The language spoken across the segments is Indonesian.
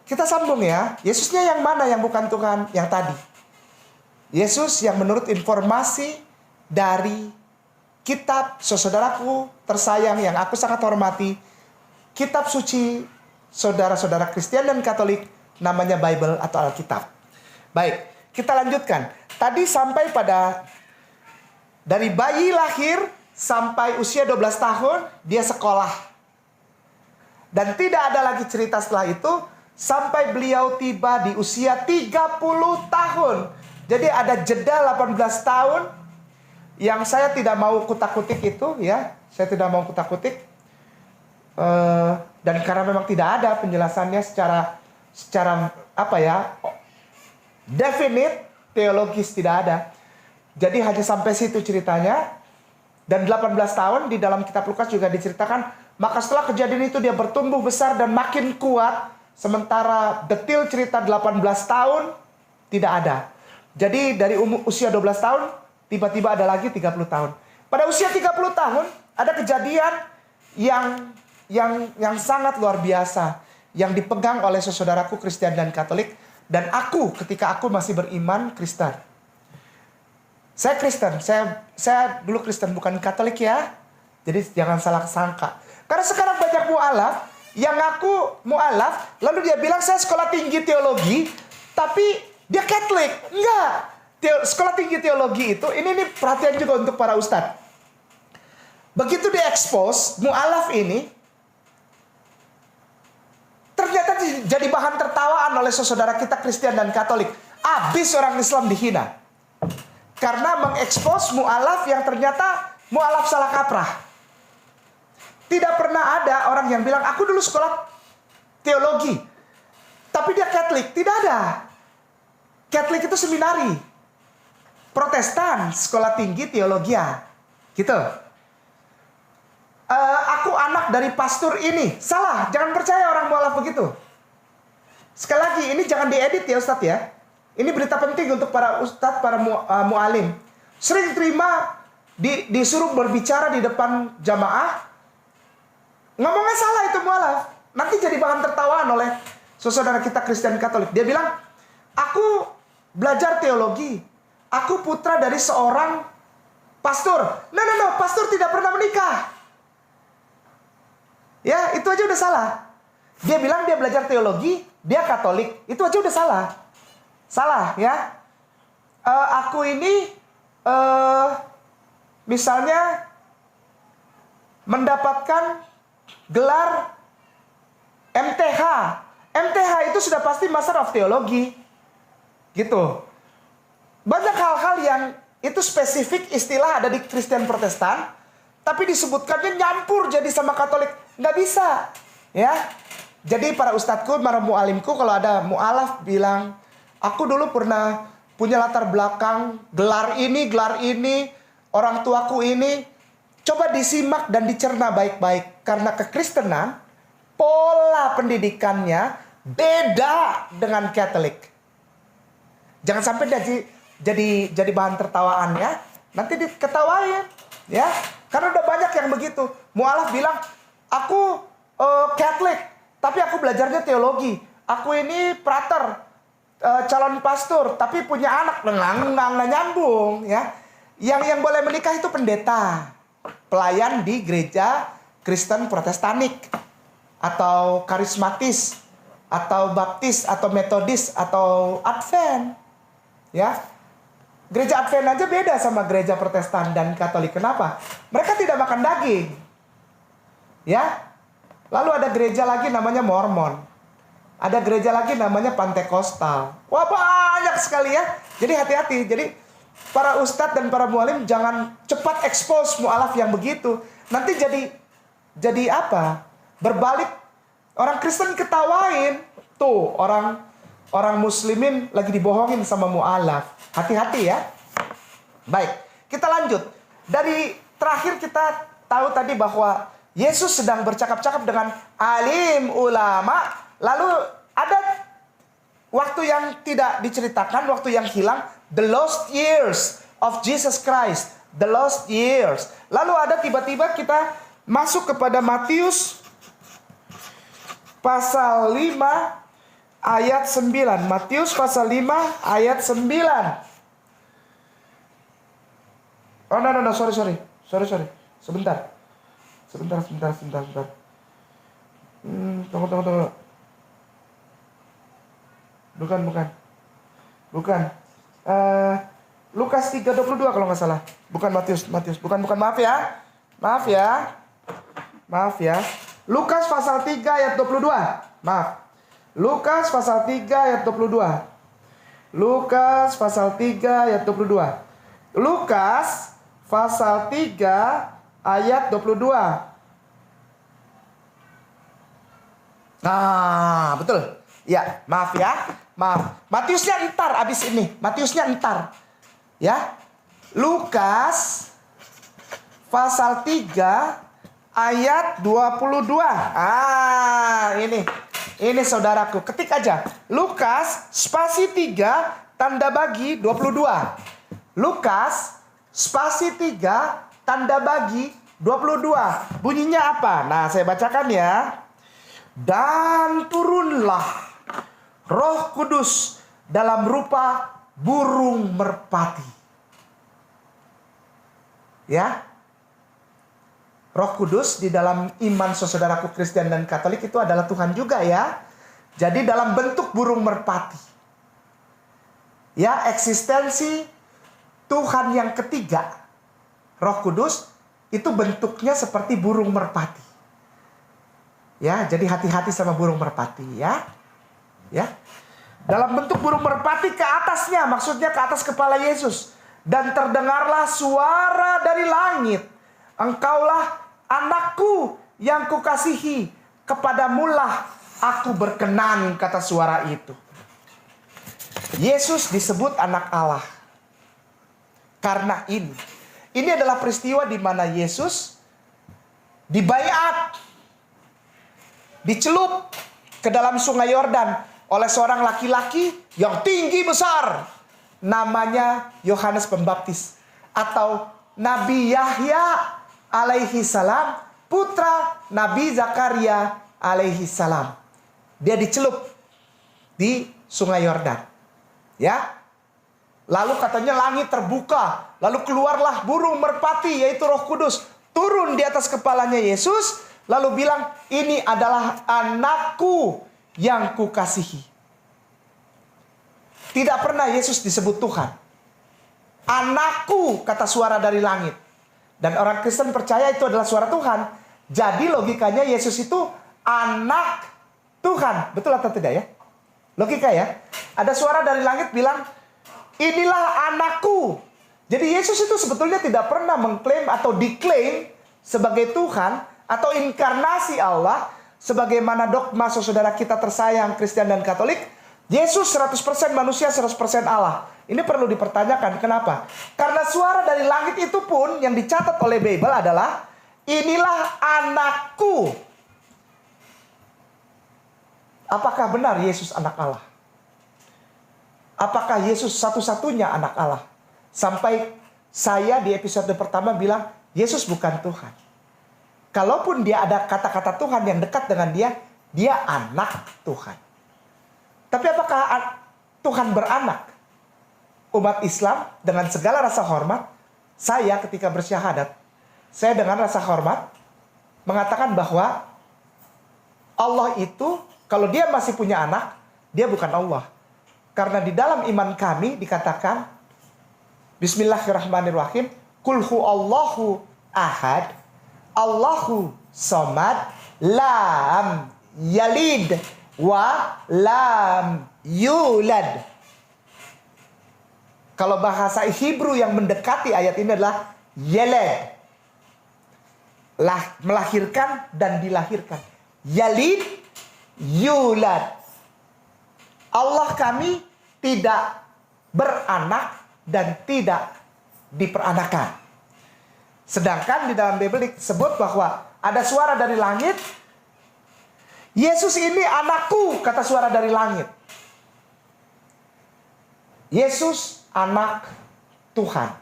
kita sambung ya. Yesusnya yang mana yang bukan Tuhan? Yang tadi. Yesus yang menurut informasi dari kitab saudaraku tersayang yang aku sangat hormati, kitab suci saudara-saudara Kristen dan Katolik, namanya Bible atau Alkitab. Baik, kita lanjutkan. Tadi sampai pada dari bayi lahir sampai usia 12 tahun dia sekolah. Dan tidak ada lagi cerita setelah itu sampai beliau tiba di usia 30 tahun. Jadi ada jeda 18 tahun yang saya tidak mau kutak-kutik itu ya. Saya tidak mau kutak-kutik. Dan karena memang tidak ada penjelasannya secara apa ya, definite, teologis tidak ada. Jadi hanya sampai situ ceritanya. Dan 18 tahun di dalam kitab Lukas juga diceritakan, maka setelah kejadian itu dia bertumbuh besar dan makin kuat. Sementara detil cerita 18 tahun tidak ada. Jadi dari usia 12 tahun tiba-tiba ada lagi 30 tahun. Pada usia 30 tahun ada kejadian yang sangat luar biasa yang dipegang oleh saudaraku Kristen dan Katolik dan aku ketika aku masih beriman Kristen. Saya Kristen, saya dulu Kristen bukan Katolik ya. Jadi jangan salah sangka. Karena sekarang banyak mualaf yang ngaku mualaf lalu dia bilang saya sekolah tinggi teologi tapi dia Katolik. Enggak. Sekolah tinggi teologi itu, ini perhatian juga untuk para ustadz. Begitu diekspos, mu'alaf ini ternyata jadi bahan tertawaan oleh saudara kita Kristen dan Katolik. Abis orang Islam dihina. Karena mengekspos mu'alaf yang ternyata mu'alaf salah kaprah. Tidak pernah ada orang yang bilang, aku dulu sekolah teologi. Tapi dia Katolik. Tidak ada. Katolik itu seminari. Protestan, sekolah tinggi teologia. Gitu. Aku anak dari pastor ini. Salah, jangan percaya orang mualaf begitu. Sekali lagi, ini jangan diedit ya Ustadz ya. Ini berita penting untuk para ustadz, para mualim. Sering terima disuruh berbicara di depan jamaah. Ngomongnya salah itu mualaf. Nanti jadi bahan tertawaan oleh saudara kita Kristen Katolik. Dia bilang, aku belajar teologi. Aku putra dari seorang pastor. No, pastor tidak pernah menikah. Ya, itu aja udah salah. Dia bilang dia belajar teologi, dia Katolik. Itu aja udah salah. Salah, ya. Aku ini, misalnya, mendapatkan gelar MTH. MTH itu sudah pasti Master of Theology. Gitu. Banyak hal-hal yang itu spesifik istilah ada di Kristen Protestan, tapi disebutkannya nyampur jadi sama Katolik. Nggak bisa. Ya. Jadi para ustadku, para mu'alimku, kalau ada mu'alaf bilang, aku dulu pernah punya latar belakang, gelar ini, orang tuaku ini. Coba disimak dan dicerna baik-baik. Karena kekristenan, pola pendidikannya beda dengan Katolik. Jangan sampai jadi bahan tertawaan ya. Nanti diketawain ya. Karena udah banyak yang begitu. Mu'alaf bilang, aku Katolik, tapi aku belajarnya teologi. Aku ini prater, calon pastor, tapi punya anak. Nggak nyambung ya. Yang boleh menikah itu pendeta, pelayan di gereja Kristen Protestanik, atau karismatis, atau baptis, atau metodis, atau Advent. Ya, gereja Advent aja beda sama gereja Protestan dan Katolik. Kenapa? Mereka tidak makan daging. Ya, lalu ada gereja lagi namanya Mormon. Ada gereja lagi namanya Pantekostal. Wah, banyak sekali ya. Jadi hati-hati. Jadi para ustadz dan para mualim jangan cepat expose mu'alaf yang begitu. Nanti jadi apa? Berbalik, orang Kristen ketawain. Tuh, orang muslimin lagi dibohongin sama mu'alaf. Hati-hati ya. Baik, kita lanjut. Dari terakhir kita tahu tadi bahwa Yesus sedang bercakap-cakap dengan alim ulama. Lalu ada waktu yang tidak diceritakan, waktu yang hilang. The lost years of Jesus Christ. The lost years. Lalu ada tiba-tiba kita masuk kepada Matius pasal 5 ayat 9. Matius pasal 5 ayat 9. Oh, no, sorry. Sebentar. Tunggu. Bukan. Lukas 3:22 kalau nggak salah. Bukan Matius. Bukan. Maaf ya. Lukas pasal 3 ayat 22. Maaf. Lukas pasal 3 ayat 22. Lukas pasal 3 ayat 22. Lukas pasal 3 ayat 22. Nah, betul. Ya, maaf. Matiusnya entar abis ini. Ya. Lukas pasal 3 ayat 22. Ini saudaraku, ketik aja. Lukas spasi 3 tanda bagi 22. Lukas spasi 3 tanda bagi 22. Bunyinya apa? Nah, saya bacakan ya. Dan turunlah Roh Kudus dalam rupa burung merpati. Ya. Roh Kudus di dalam iman saudaraku Kristen dan Katolik itu adalah Tuhan juga ya. Jadi dalam bentuk burung merpati. Ya, eksistensi Tuhan yang ketiga, Roh Kudus, itu bentuknya seperti burung merpati. Ya, jadi hati-hati sama burung merpati ya. Ya. Dalam bentuk burung merpati ke atasnya, maksudnya ke atas kepala Yesus. Dan terdengarlah suara dari langit. Engkaulah anakku yang kukasihi, kepadamulah aku berkenan, kata suara itu. Yesus disebut anak Allah. Karena ini adalah peristiwa di mana Yesus dibaiat, dicelup ke dalam sungai Yordan oleh seorang laki-laki yang tinggi besar. Namanya Yohanes Pembaptis atau Nabi Yahya alaihi salam, putra Nabi Zakaria alaihi salam. Dia dicelup di sungai Yordan. Ya. Lalu katanya langit terbuka, lalu keluarlah burung merpati yaitu Roh Kudus turun di atas kepalanya Yesus, lalu bilang, "Ini adalah anakku yang kukasihi." Tidak pernah Yesus disebut Tuhan. Anakku, kata suara dari langit. Dan orang Kristen percaya itu adalah suara Tuhan. Jadi logikanya Yesus itu anak Tuhan. Betul atau tidak ya? Logika ya. Ada suara dari langit bilang, "Inilah anakku." Jadi Yesus itu sebetulnya tidak pernah mengklaim atau diklaim sebagai Tuhan atau inkarnasi Allah. Sebagaimana dogma saudara kita tersayang Kristen dan Katolik, Yesus 100% manusia, 100% Allah. Ini perlu dipertanyakan. Kenapa? Karena suara dari langit itu pun yang dicatat oleh Bible adalah, "Inilah anakku." Apakah benar Yesus anak Allah? Apakah Yesus satu-satunya anak Allah? Sampai saya di episode pertama bilang, Yesus bukan Tuhan. Kalaupun dia ada kata-kata Tuhan yang dekat dengan dia anak Tuhan. Tapi apakah Tuhan beranak? Umat Islam dengan segala rasa hormat, saya ketika bersyahadat, saya dengan rasa hormat mengatakan bahwa Allah itu, kalau dia masih punya anak, dia bukan Allah. Karena di dalam iman kami dikatakan, Bismillahirrahmanirrahim, Qul huwallahu ahad, Allahu somad, lam yalid wa lam yulad. Kalau bahasa Hebrew yang mendekati ayat ini adalah yeled, melahirkan dan dilahirkan. Yalid, yulad. Allah kami tidak beranak dan tidak diperanakan. Sedangkan di dalam Bible disebut bahwa ada suara dari langit, Yesus ini anakku, kata suara dari langit. Yesus anak Tuhan.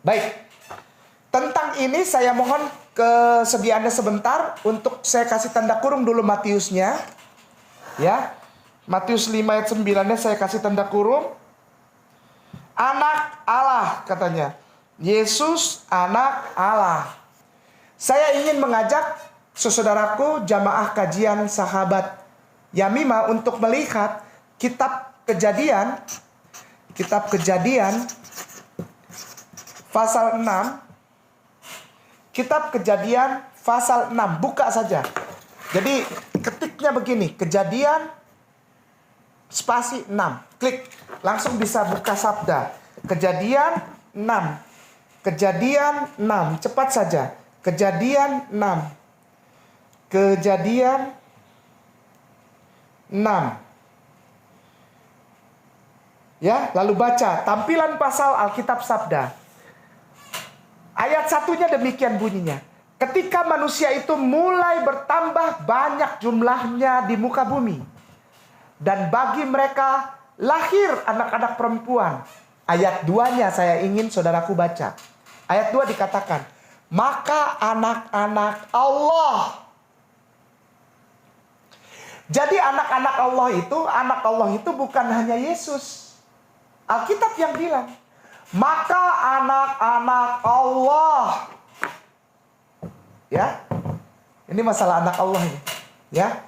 Baik. Tentang ini saya mohon kesediaannya sebentar untuk saya kasih tanda kurung dulu Matiusnya. Ya. Matius 5 ayat 9-nya saya kasih tanda kurung. Anak Allah katanya. Yesus anak Allah. Saya ingin mengajak saudaraku jamaah kajian sahabat Yamima untuk melihat kitab Kejadian pasal 6. Kitab Kejadian pasal 6, buka saja. Jadi ketiknya begini, Kejadian spasi 6, klik, langsung bisa buka sabda. Kejadian 6, Kejadian 6, cepat saja. Kejadian 6, Kejadian 6. Ya, lalu baca tampilan pasal Alkitab Sabda. Ayat 1-nya demikian bunyinya. Ketika manusia itu mulai bertambah banyak jumlahnya di muka bumi, dan bagi mereka lahir anak-anak perempuan. Ayat 2-nya saya ingin saudaraku baca. Ayat 2 dikatakan, maka anak-anak Allah. Jadi anak-anak Allah itu bukan hanya Yesus. Alkitab yang bilang, maka anak-anak Allah. Ya, ini masalah anak Allah ini. Ya,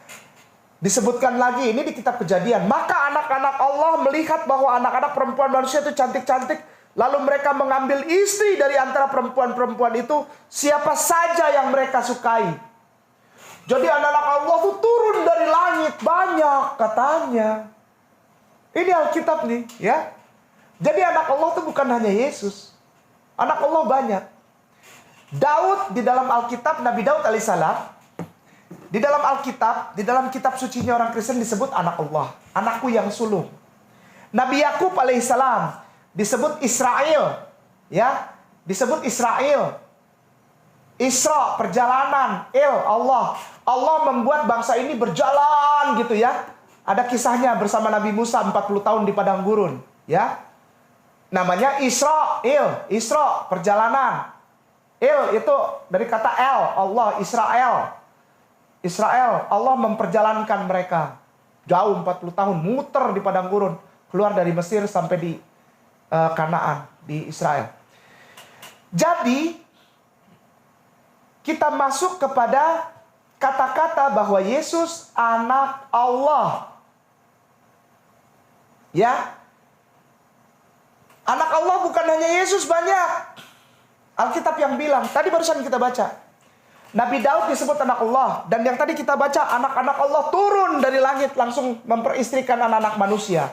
disebutkan lagi ini di kitab Kejadian. Maka anak-anak Allah melihat bahwa anak-anak perempuan manusia itu cantik-cantik. Lalu mereka mengambil istri dari antara perempuan-perempuan itu, siapa saja yang mereka sukai. Jadi anak-anak Allah itu turun dari langit banyak katanya. Ini Alkitab nih, ya. Jadi anak Allah itu bukan hanya Yesus. Anak Allah banyak. Daud di dalam Alkitab, Nabi Daud alaihissalam, di dalam Alkitab, di dalam kitab sucinya orang Kristen disebut anak Allah, anakku yang sulung. Nabi Yakub alaihissalam disebut Israel, ya, disebut Israel. Isra, perjalanan, Allah. Allah membuat bangsa ini berjalan gitu ya. Ada kisahnya bersama Nabi Musa 40 tahun di padang gurun, ya. Namanya Israel, Isra, perjalanan. Il itu dari kata El, Allah, Israel. Israel, Allah memperjalankan mereka jauh 40 tahun, muter di padang gurun, keluar dari Mesir sampai di Kanaan, di Israel. Jadi kita masuk kepada kata-kata bahwa Yesus anak Allah. Ya. Anak Allah bukan hanya Yesus, banyak. Alkitab yang bilang, tadi barusan kita baca. Nabi Daud disebut anak Allah. Dan yang tadi kita baca, anak-anak Allah turun dari langit langsung memperistrikan anak-anak manusia.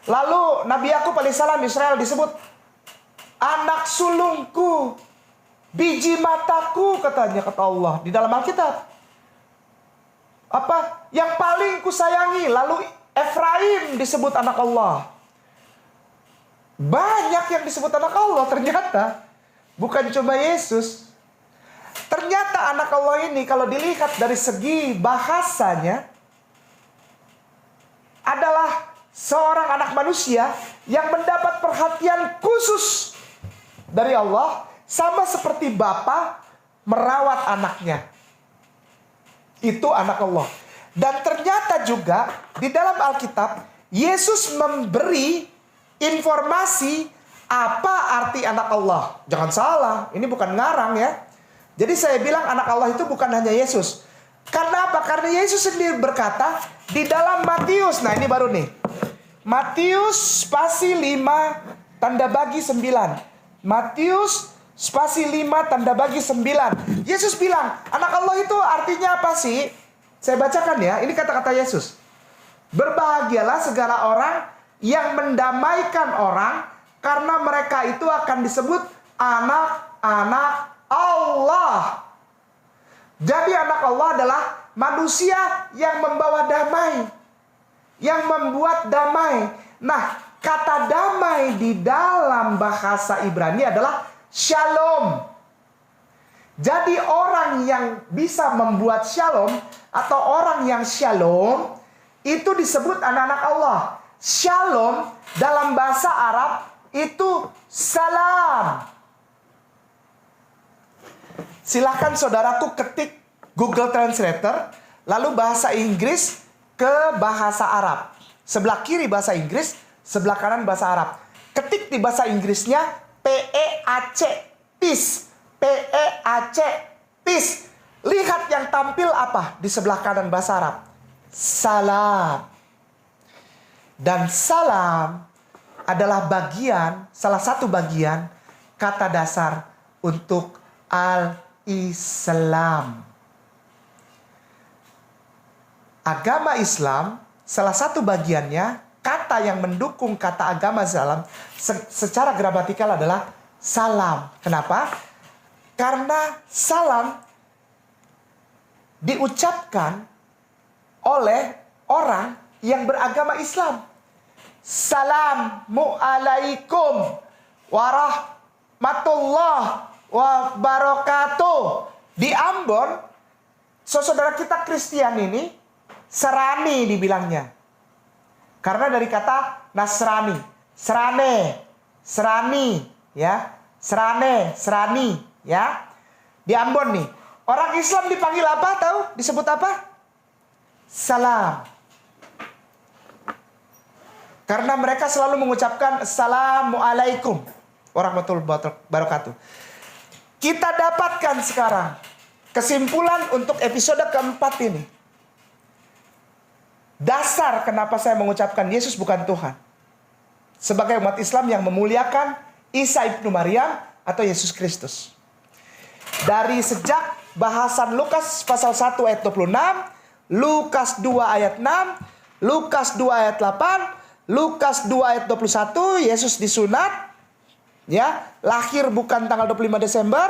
Lalu Nabi Yakub alaihissalam Israel disebut anak sulungku, biji mataku katanya, kata Allah di dalam Alkitab. Apa? Yang paling kusayangi. Lalu Efraim disebut anak Allah. Banyak yang disebut anak Allah ternyata. Bukan cuma Yesus. Ternyata anak Allah ini kalau dilihat dari segi bahasanya adalah seorang anak manusia yang mendapat perhatian khusus dari Allah, sama seperti bapa merawat anaknya. Itu anak Allah. Dan ternyata juga di dalam Alkitab Yesus memberi informasi apa arti anak Allah. Jangan salah, ini bukan ngarang ya. Jadi saya bilang anak Allah itu bukan hanya Yesus. Karena apa? Karena Yesus sendiri berkata di dalam Matius. Nah ini baru nih. Matius spasi 5 tanda bagi 9. Matius spasi 5 tanda bagi 9. Yesus bilang anak Allah itu artinya apa sih? Saya bacakan ya. Ini kata-kata Yesus. Berbahagialah segala orang yang mendamaikan orang, karena mereka itu akan disebut anak-anak Allah. Jadi anak Allah adalah manusia yang membawa damai, yang membuat damai. Nah, kata damai di dalam bahasa Ibrani adalah shalom. Jadi orang yang bisa membuat shalom atau orang yang shalom itu disebut anak-anak Allah. Shalom dalam bahasa Arab itu salam. Silahkan saudaraku ketik Google Translator, lalu bahasa Inggris ke bahasa Arab. Sebelah kiri bahasa Inggris, sebelah kanan bahasa Arab. Ketik di bahasa Inggrisnya PEAC, peace. PEAC, peace. Lihat yang tampil apa di sebelah kanan bahasa Arab. Salam. Dan salam adalah salah satu bagian kata dasar untuk al-Islam. Agama Islam, salah satu bagiannya, kata yang mendukung kata agama Islam secara gramatikal adalah salam. Kenapa? Karena salam diucapkan oleh orang yang beragama Islam. Assalamualaikum warahmatullahi wabarakatuh. Di Ambon, saudara kita Kristian ini Serani dibilangnya. Karena dari kata Nasrani. Serani, ya. Serani, ya. Di Ambon nih. Orang Islam dipanggil apa? Tahu? Disebut apa? Salam. Karena mereka selalu mengucapkan Assalamualaikum warahmatullahi wabarakatuh. Kita dapatkan sekarang kesimpulan untuk episode keempat ini. Dasar kenapa saya mengucapkan Yesus bukan Tuhan. Sebagai umat Islam yang memuliakan Isa ibnu Maryam atau Yesus Kristus. Dari sejak bahasan Lukas pasal 1 ayat 26, Lukas 2 ayat 6, Lukas 2 ayat 8, Lukas 2 ayat 21, Yesus disunat, ya, lahir bukan tanggal 25 Desember.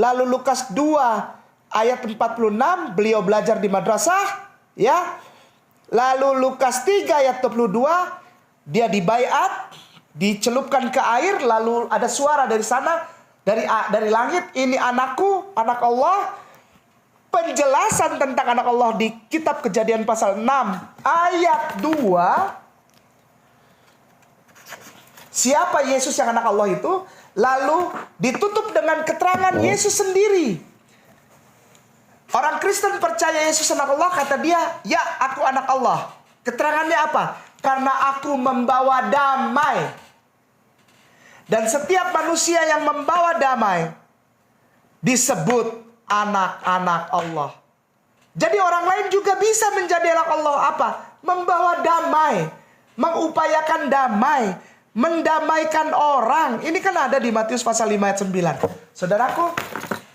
Lalu Lukas 2 ayat 46, beliau belajar di madrasah, ya. Lalu Lukas 3 ayat 22, dia dibaiat, dicelupkan ke air, lalu ada suara dari sana, dari langit, ini anakku, anak Allah. Penjelasan tentang anak Allah di kitab Kejadian pasal 6 ayat 2. Siapa Yesus yang anak Allah itu? Lalu ditutup dengan keterangan Yesus sendiri. Orang Kristen percaya Yesus anak Allah, kata dia, ya aku anak Allah. Keterangannya apa? Karena aku membawa damai. Dan setiap manusia yang membawa damai disebut anak-anak Allah. Jadi orang lain juga bisa menjadi anak Allah. Apa? Membawa damai, mengupayakan damai, mendamaikan orang. Ini kan ada di Matius pasal 5 ayat 9. Saudaraku,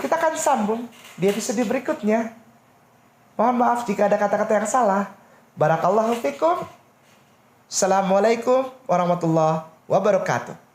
kita akan sambung di episode berikutnya. Mohon maaf jika ada kata-kata yang salah. Barakallahu fikum. Assalamualaikum warahmatullahi wabarakatuh.